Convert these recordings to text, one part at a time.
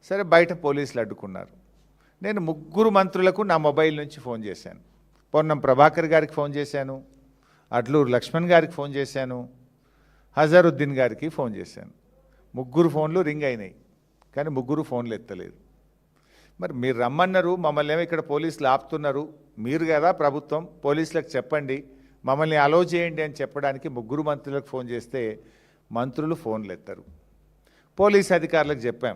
సరే బయట పోలీసులు అడ్డుకున్నారు. నేను ముగ్గురు మంత్రులకు నా మొబైల్ నుంచి ఫోన్ చేశాను. పొన్నం ప్రభాకర్ గారికి ఫోన్ చేశాను, అడ్లూరు లక్ష్మణ్ గారికి ఫోన్ చేశాను, హజారుద్దీన్ గారికి ఫోన్ చేశాను. ముగ్గురు ఫోన్లు రింగ్ అయినాయి, కానీ ముగ్గురు ఫోన్లు ఎత్తలేదు. మరి మీరు రమ్మన్నారు, మమ్మల్ని ఏమో ఇక్కడ పోలీసులు ఆపుతున్నారు, మీరు కదా ప్రభుత్వం, పోలీసులకు చెప్పండి, మమ్మల్ని అలో చేయండి అని చెప్పడానికి ముగ్గురు మంత్రులకు ఫోన్ చేస్తే మంత్రులు ఫోన్లు ఎత్తారు. పోలీస్ అధికారులకు చెప్పాం,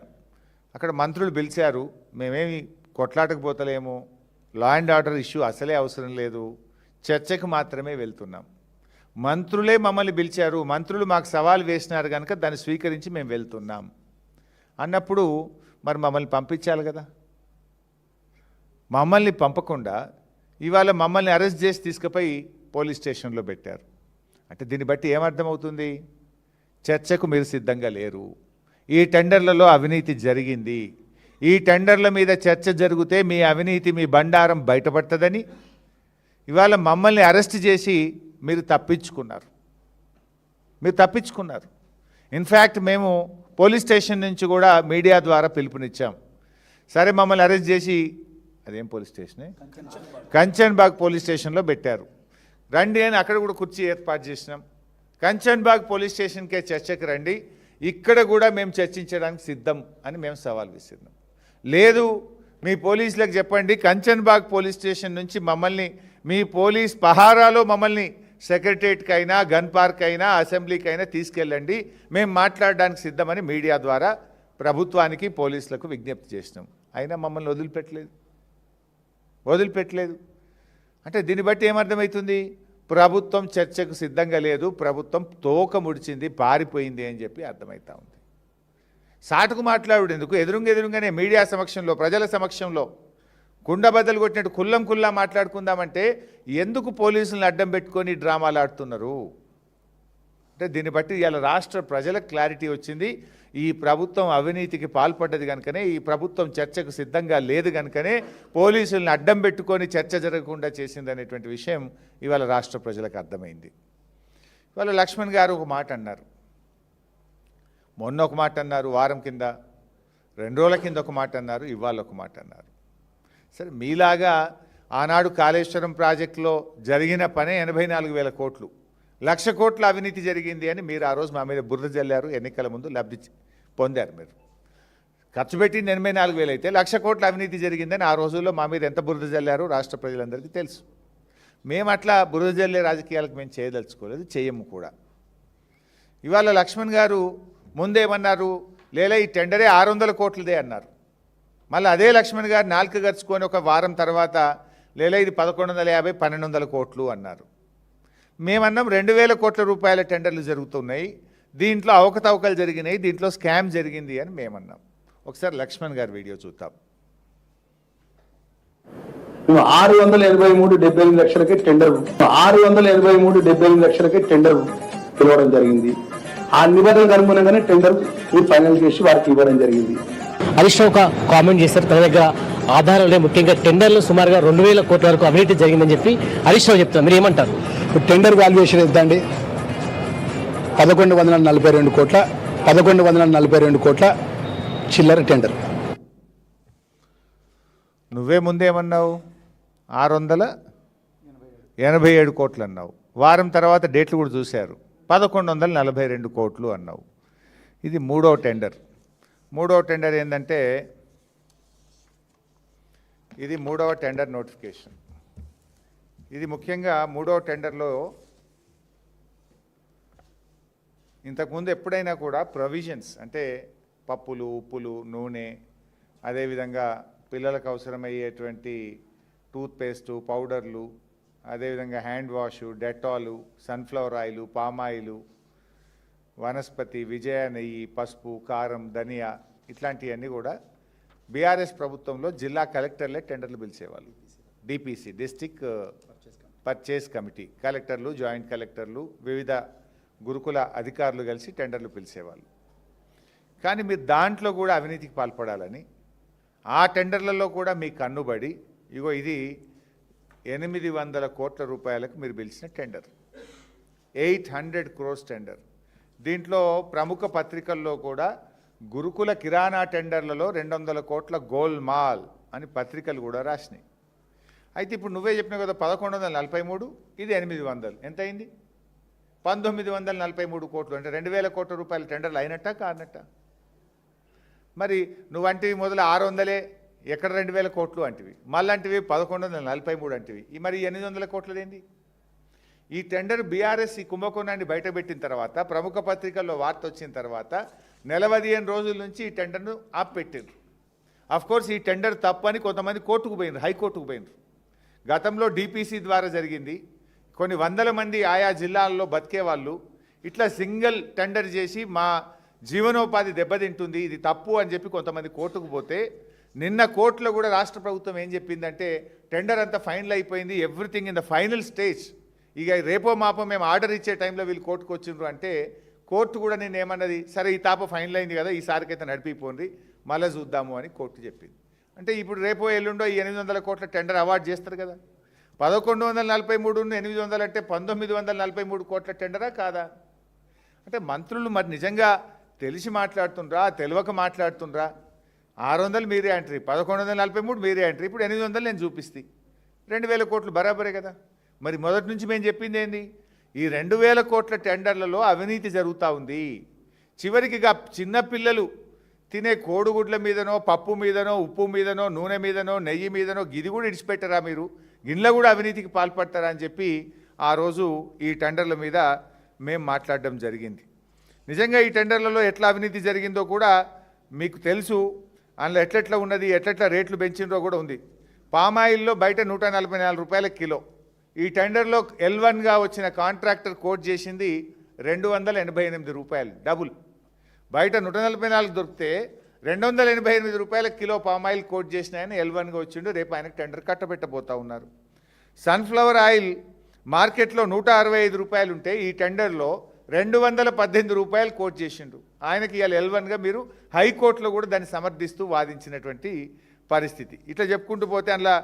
అక్కడ మంత్రులు పిలిచారు, మేమేమి కొట్లాటకు పోతలేము, లా అండ్ ఆర్డర్ ఇష్యూ అసలే అవసరం లేదు, చర్చకు మాత్రమే వెళ్తున్నాం. మంత్రులే మమ్మల్ని పిలిచారు, మంత్రులు మాకు సవాల్ వేసినారు కనుక దాన్ని స్వీకరించి మేము వెళ్తున్నాం అన్నప్పుడు మరి మమ్మల్ని పంపించాలి కదా. మమ్మల్ని పంపకుండా ఇవాళ మమ్మల్ని అరెస్ట్ చేసి తీసుకుపోయి పోలీస్ స్టేషన్లో పెట్టారు. అంటే దీన్ని బట్టి ఏమర్థమవుతుంది? చర్చకు మీరు సిద్ధంగా లేరు. ఈ టెండర్లలో అవినీతి జరిగింది, ఈ టెండర్ల మీద చర్చ జరిగితే మీ అవినీతి, మీ బండారం బయటపడుతుందని ఇవాళ మమ్మల్ని అరెస్ట్ చేసి మీరు తప్పించుకున్నారు. ఇన్ఫ్యాక్ట్ మేము పోలీస్ స్టేషన్ నుంచి కూడా మీడియా ద్వారా పిలుపునిచ్చాం. సరే మమ్మల్ని అరెస్ట్ చేసి అదేం పోలీస్ స్టేషనే, కంచన్బాగ్ పోలీస్ స్టేషన్లో పెట్టారు, రండి అని అక్కడ కూడా కుర్చీ ఏర్పాటు చేసినాం. కంచన్బాగ్ పోలీస్ స్టేషన్కే చర్చకు రండి, ఇక్కడ కూడా మేము చర్చించడానికి సిద్ధం అని మేము సవాల్ విసిరినాం. లేదు, మీ పోలీసులకు చెప్పండి, కంచన్బాగ్ పోలీస్ స్టేషన్ నుంచి మమ్మల్ని మీ పోలీస్ పహారాలో మమ్మల్ని సెక్రటరియట్కి అయినా, గన్ పార్క్ అయినా, అసెంబ్లీకి అయినా తీసుకెళ్ళండి, మేము మాట్లాడడానికి సిద్ధమని మీడియా ద్వారా ప్రభుత్వానికి, పోలీసులకు విజ్ఞప్తి చేసినాం. అయినా మమ్మల్ని వదిలిపెట్టలేదు. అంటే దీన్ని బట్టి ఏమర్థమవుతుంది? ప్రభుత్వం చర్చకు సిద్ధంగా లేదు, ప్రభుత్వం తోక ముడిచింది, పారిపోయింది అని చెప్పి అర్థమవుతా ఉంది. సాటుకు మాట్లాడు ఎందుకు? ఎదురుగానే మీడియా సమక్షంలో, ప్రజల సమక్షంలో కుండబద్దలు కొట్టినట్టు కుల్లా మాట్లాడుకుందామంటే ఎందుకు పోలీసులను అడ్డం పెట్టుకొని డ్రామాలు ఆడుతున్నారు? అంటే దీన్ని బట్టి ఇవాళ రాష్ట్ర ప్రజలకు క్లారిటీ వచ్చింది. ఈ ప్రభుత్వం అవినీతికి పాల్పడ్డది కనుకనే, ఈ ప్రభుత్వం చర్చకు సిద్ధంగా లేదు కనుకనే పోలీసులను అడ్డం పెట్టుకొని చర్చ జరగకుండా చేసింది అనేటువంటి విషయం ఇవాళ రాష్ట్ర ప్రజలకు అర్థమైంది. ఇవాళ లక్ష్మణ్ గారు ఒక మాట అన్నారు, మొన్న ఒక మాట అన్నారు, వారం కింద, 2 రోజుల కింద ఒక మాట అన్నారు, ఇవాళ ఒక మాట అన్నారు. సరే, మీలాగా ఆనాడు కాళేశ్వరం ప్రాజెక్టులో జరిగిన పనే 84,000 కోట్లు, 1,00,000 కోట్ల అవినీతి జరిగింది అని మీరు ఆ రోజు మా మీద బురద జల్లారు. ఎన్నికల ముందు లబ్ధి పొందారు. మీరు ఖర్చు పెట్టింది 84,000 అయితే 1,00,000 కోట్ల అవినీతి జరిగిందని ఆ రోజుల్లో మా మీద ఎంత బురద జల్లారో రాష్ట్ర ప్రజలందరికీ తెలుసు. మేము అట్లా బురద జల్లే రాజకీయాలకు మేము చేయదలుచుకోలేదు, చేయము కూడా. ఇవాళ లక్ష్మణ్ గారు ముందేమన్నారు? లేలే, ఈ టెండరే 600 కోట్లదే అన్నారు. మళ్ళీ అదే లక్ష్మణ్ గారు నాలుక గరుచుకొని ఒక వారం తర్వాత లేలే ఇది 1150, 1200 కోట్లు అన్నారు. మేమన్నాం 2,000 కోట్ల రూపాయల టెండర్లు జరుగుతున్నాయి, దీంట్లో అవకతవకలు జరిగినాయి, దీంట్లో స్కామ్ జరిగింది అని మేమన్నాం. ఒకసారి లక్ష్మణ్ గారి వీడియో చూద్దాం. 683.78 లక్షలకి టెండర్ 683.78 లక్షలకి టెండర్ పిలవడం జరిగింది. ఆ నిబంధనలకు అనుగుణంగానే టెండర్ ఫైనల్ చేసి వారికి ఇవ్వడం జరిగింది. హరీష్ రావు ఒక కామెంట్ చేశారు, తన దగ్గర ఆధారాలు ముఖ్యంగా టెండర్లు సుమారుగా 2,000 కోట్ల వరకు అవినీతి జరిగిందని చెప్పి హరీష్ రావు చెప్తారు. మీరు ఏమంటారు? టెండర్ వాల్యుయేషన్ ఎంతండి? 1142 కోట్ల చిల్లర టెండర్. నువ్వే ముందేమన్నావు? 687 కోట్లు అన్నావు. వారం తర్వాత డేట్లు కూడా చూశారు, 1142 కోట్లు అన్నావు. ఇది మూడో టెండర్ ఏంటంటే, ఇది మూడవ టెండర్ నోటిఫికేషన్. ఇది ముఖ్యంగా మూడవ టెండర్లో ఇంతకుముందు ఎప్పుడైనా కూడా ప్రొవిజన్స్ అంటే పప్పులు, ఉప్పులు, నూనె, అదేవిధంగా పిల్లలకు అవసరమయ్యేటువంటి టూత్పేస్టు, పౌడర్లు, అదేవిధంగా hand wash, Dettol, sunflower oil, palm oil, వనస్పతి, విజయ నెయ్యి, పసుపు, కారం, ధనియా, ఇట్లాంటివన్నీ కూడా బీఆర్ఎస్ ప్రభుత్వంలో జిల్లా కలెక్టర్లే టెండర్లు పిలిచేవాళ్ళు. డిపిసి, డిస్ట్రిక్ట్ పర్చేస్ కమిటీ, కలెక్టర్లు, జాయింట్ కలెక్టర్లు, వివిధ గురుకుల అధికారులు కలిసి టెండర్లు పిలిచేవాళ్ళు. కానీ మీరు దాంట్లో కూడా అవినీతికి పాల్పడాలని, ఆ టెండర్లలో కూడా మీ కన్నుబడి, ఇగో ఇది 800 కోట్ల రూపాయలకు మీరు పిలిచిన టెండర్, 800 crores టెండర్. దీంట్లో ప్రముఖ పత్రికల్లో కూడా గురుకుల కిరాణా టెండర్లలో 200 కోట్ల గోల్మాల్ అని పత్రికలు కూడా రాసినాయి. అయితే ఇప్పుడు నువ్వే చెప్పినావు కదా 1143, ఇది 800, ఎంత అయింది? 1943 కోట్లు, అంటే 2000 కోట్ల రూపాయల టెండర్లు అయినట్టా కానట్టా? మరి నువ్వంటివి మొదలు 600, ఎక్కడ 2000 కోట్లు అంటివి, మళ్ళంటివి 1143 అంటివి, మరి 800 కోట్లదేంది? ఈ టెండర్ బీఆర్ఎస్ ఈ కుంభకోణాన్ని బయటపెట్టిన తర్వాత, ప్రముఖ పత్రికల్లో వార్త వచ్చిన తర్వాత 15 రోజుల నుంచి ఈ టెండర్ను ఆపెట్టారు. కోర్స్ ఈ టెండర్ తప్పని కొంతమంది కోర్టుకు పోయినారు, హైకోర్టుకు పోయినారు. గతంలో డిపిసి ద్వారా జరిగింది. కొన్ని వందల మంది ఆయా జిల్లాల్లో బతికే వాళ్ళు ఇట్లా సింగిల్ టెండర్ చేసి మా జీవనోపాధి దెబ్బతింటుంది, ఇది తప్పు అని చెప్పి కొంతమంది కోర్టుకు పోతే, నిన్న కోర్టులో కూడా రాష్ట్ర ప్రభుత్వం ఏం చెప్పిందంటే టెండర్ అంతా ఫైనల్ అయిపోయింది, everything in the final stage, ఇక రేపో మాపో మేము ఆర్డర్ ఇచ్చే టైంలో వీళ్ళు కోర్టుకు వచ్చిండ్రు అంటే, కోర్టు కూడా నేను ఏమన్నది, సరే ఈ తాప ఫైనల్ అయింది కదా, ఈసారికైతే నడిపిపోండి, మళ్ళీ చూద్దాము అని కోర్టు చెప్పింది. అంటే ఇప్పుడు రేపో ఎల్లుండో ఈ 800 కోట్ల టెండర్ అవార్డు చేస్తారు కదా. 1143 800 అంటే 1943 కోట్ల టెండరా కాదా? అంటే మంత్రులు మరి నిజంగా తెలిసి మాట్లాడుతుండ్రా, తెలియక మాట్లాడుతుండ్రా? 600 మీరే అంటారు, 1143 మీరే అంటారు, ఇప్పుడు 800 నేను చూపిస్తే 2000 కోట్లు బరాబరే కదా. మరి మొదటి నుంచి మేము చెప్పింది ఏంది? ఈ 2000 కోట్ల టెండర్లలో అవినీతి జరుగుతూ ఉంది. చివరికి చిన్నపిల్లలు తినే కోడిగుడ్ల మీదనో, పప్పు మీదనో, ఉప్పు మీదనో, నూనె మీదనో, నెయ్యి మీదనో గిది కూడా ఇడిచిపెట్టరా మీరు? గిన్నె కూడా అవినీతికి పాల్పడతారా అని చెప్పి ఆ రోజు ఈ టెండర్ల మీద మేము మాట్లాడడం జరిగింది. నిజంగా ఈ టెండర్లలో ఎట్లా అవినీతి జరిగిందో కూడా మీకు తెలుసు. అందులో ఎట్లెట్లా ఉన్నది, ఎట్లెట్లా రేట్లు పెంచిండ్రో కూడా ఉంది. పామాయిల్లో బయట 144 రూపాయల కిలో. ఈ టెండర్లో L1గా వచ్చిన కాంట్రాక్టర్ కోట్ చేసింది 288 రూపాయలు, డబుల్. బయట 144 దొరికితే 288 రూపాయల కిలో పామాయిల్ కోట్ చేసిన ఆయన L1గా వచ్చిండు. రేపు ఆయనకు టెండర్ కట్టబెట్టబోతా ఉన్నారు. సన్ఫ్లవర్ ఆయిల్ మార్కెట్లో 165 రూపాయలు ఉంటే ఈ టెండర్లో 218 రూపాయలు కోట్ చేసిండు. ఆయనకి ఇవాళ L1గా మీరు హైకోర్టులో కూడా దాన్ని సమర్థిస్తూ వాదించినటువంటి పరిస్థితి. ఇట్లా చెప్పుకుంటూ పోతే అందులో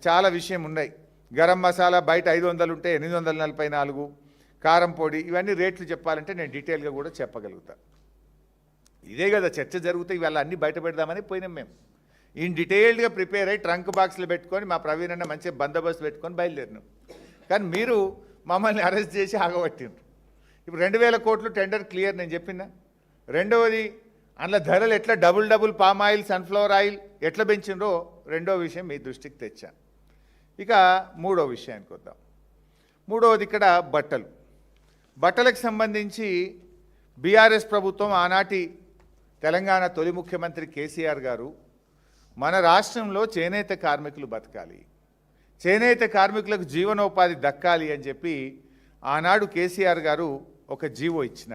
చాలా విషయం ఉన్నాయి. గరం మసాలా బయట 500 ఉంటే 844, కారం పొడి, ఇవన్నీ రేట్లు చెప్పాలంటే నేను డీటెయిల్గా కూడా చెప్పగలుగుతా. ఇదే కదా చర్చ జరుగుతూ ఇవాళ అన్నీ బయట పెడదామని పోయినాం మేము. ఈయన డీటెయిల్డ్గా ప్రిపేర్ అయ్యి ట్రంక్ బాక్స్లో పెట్టుకొని మా ప్రవీణ్ అన్న మంచిగా బందోబస్తు పెట్టుకొని బయలుదేరినాం. కానీ మీరు మమ్మల్ని అరెస్ట్ చేసి ఆగబట్టిండ్రు. ఇప్పుడు 2000 కోట్లు టెండర్ క్లియర్ నేను చెప్పినా. రెండవది, అందులో ధరలు ఎట్లా double palm oil, sunflower oil ఎట్లా పెంచిండ్రో రెండో విషయం మీ దృష్టికి తెచ్చా. ఇక మూడో విషయానికి వద్దాం. మూడవది ఇక్కడ బట్టలకు సంబంధించి బీఆర్ఎస్ ప్రభుత్వం, ఆనాటి తెలంగాణ తొలి ముఖ్యమంత్రి కేసీఆర్ గారు మన రాష్ట్రంలో చేనేత కార్మికులు బతకాలి, చేనేత కార్మికులకు జీవనోపాధి దక్కాలి అని చెప్పి ఆనాడు కేసీఆర్ గారు ఒక జీవో ఇచ్చినారు.